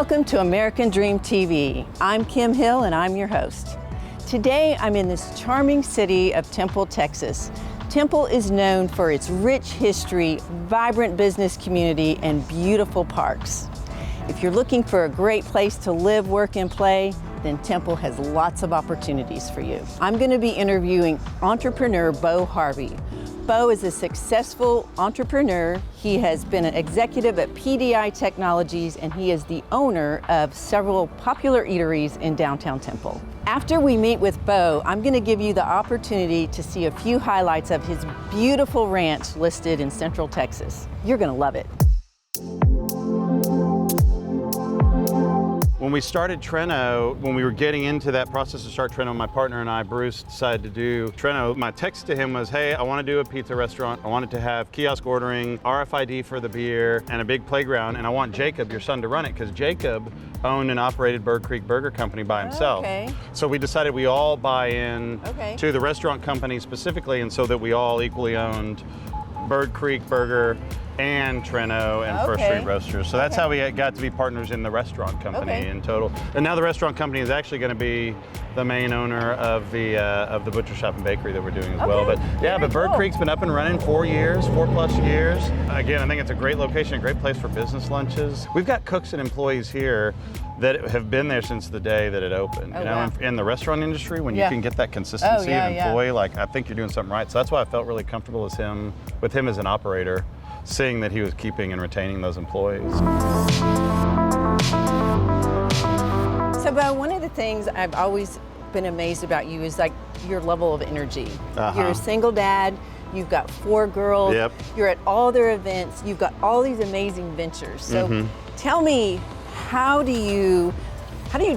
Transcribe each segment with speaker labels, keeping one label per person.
Speaker 1: Welcome to American Dream TV. I'm Kim Hill and I'm your host. Today I'm in this charming city of Temple, Texas. Temple is known for its rich history, vibrant business community, and beautiful parks. If you're looking for a great place to live, work, and play, then Temple has lots of opportunities for you. I'm going to be interviewing entrepreneur Bo Harvey. Bo is a successful entrepreneur. He has been an executive at PDI Technologies, and he is the owner of several popular eateries in downtown Temple. After we meet with Bo, I'm going to give you the opportunity to see a few highlights of his beautiful ranch listed in Central Texas. You're going to love it.
Speaker 2: When we started Treno, when we were getting into that process to start Treno, my partner and I, Bruce, decided to do Treno. My text to him was, hey, I want to do a pizza restaurant. I want it to have kiosk ordering, RFID for the beer, and a big playground. And I want Jacob, your son, to run it, because Jacob owned and operated Bird Creek Burger Company by himself.
Speaker 1: Okay.
Speaker 2: So we decided we all buy in to the restaurant company specifically, and so that we all equally owned Bird Creek Burger and Treno and First Street Roasters. So that's how we got to be partners in the restaurant company in total. And now the restaurant company is actually going to be the main owner of the butcher shop and bakery that we're doing as well. But yeah, but Bird Creek's been up and running 4 plus years. Again, I think it's a great location, a great place for business lunches. We've got cooks and employees here that have been there since the day that it opened. You know, in the restaurant industry, when you can get that consistency of employee, like, I think you're doing something right. So that's why I felt really comfortable with him as an operator, seeing that he was keeping and retaining those employees.
Speaker 1: So Bo, one of the things I've always been amazed about you is like your level of energy. You're a single dad, you've got 4 girls, you're at all their events, you've got all these amazing ventures. So tell me, how do you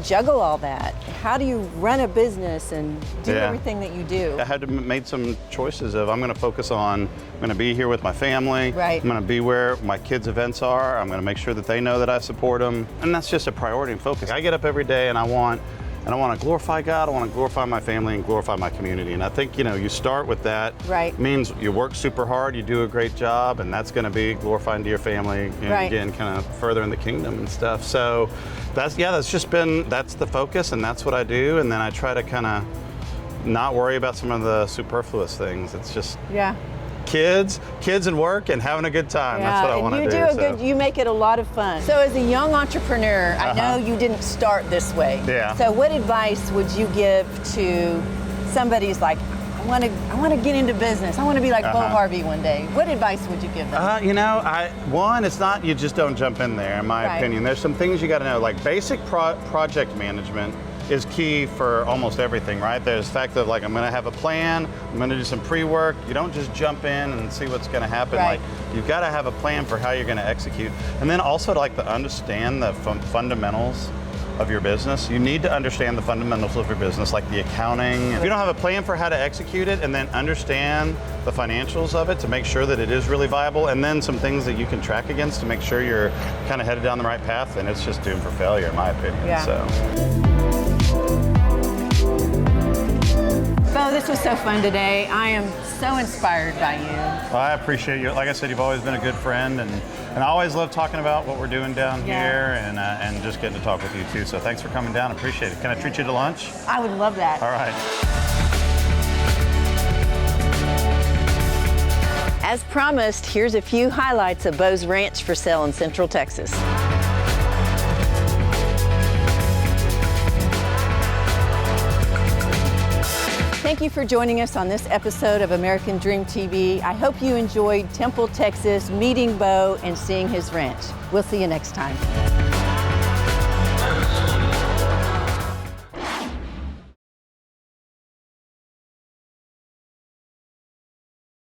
Speaker 1: juggle all that? How do you run a business and do everything that you do?
Speaker 2: I had to make some choices of, I'm going to focus on, I'm going to be here with my family. I'm going to be where my kids' events are. I'm going to make sure that they know that I support them. And that's just a priority and focus. I get up every day and I want to glorify God, I want to glorify my family and glorify my community. And I think, you start with that. It means you work super hard, you do a great job, and that's going to be glorifying to your family, and again, kind of furthering the kingdom and stuff. So that's the focus, and that's what I do. And then I try to kind of not worry about some of the superfluous things. It's just kids and work and having a good time. That's what I want to do.
Speaker 1: You make it a lot of fun. So as a young entrepreneur, I know you didn't start this way. So what advice would you give to somebody who's like, I want to get into business. I want to be like Bo Harvey one day. What advice would you give them?
Speaker 2: One, it's not, you just don't jump in there, in my opinion. There's some things you got to know, like basic project management is key for almost everything, right? There's the fact that, like, I'm going to have a plan, I'm going to do some pre-work. You don't just jump in and see what's going to happen. Like, you've got to have a plan for how you're going to execute. And then also to understand the fundamentals of your business. You need to understand the fundamentals of your business, like the accounting. If you don't have a plan for how to execute it and then understand the financials of it to make sure that it is really viable, and then some things that you can track against to make sure you're kind of headed down the right path, then it's just doomed for failure, in my opinion.
Speaker 1: Bo, this was so fun today. I am so inspired by you.
Speaker 2: Well, I appreciate you. Like I said, you've always been a good friend, and I always love talking about what we're doing down here, and just getting to talk with you too. So thanks for coming down. Appreciate it. Can I treat you to lunch?
Speaker 1: I would love that.
Speaker 2: All right.
Speaker 1: As promised, here's a few highlights of Bo's ranch for sale in Central Texas. Thank you for joining us on this episode of American Dream TV. I hope you enjoyed Temple, Texas, meeting Bo and seeing his ranch. We'll see you next time.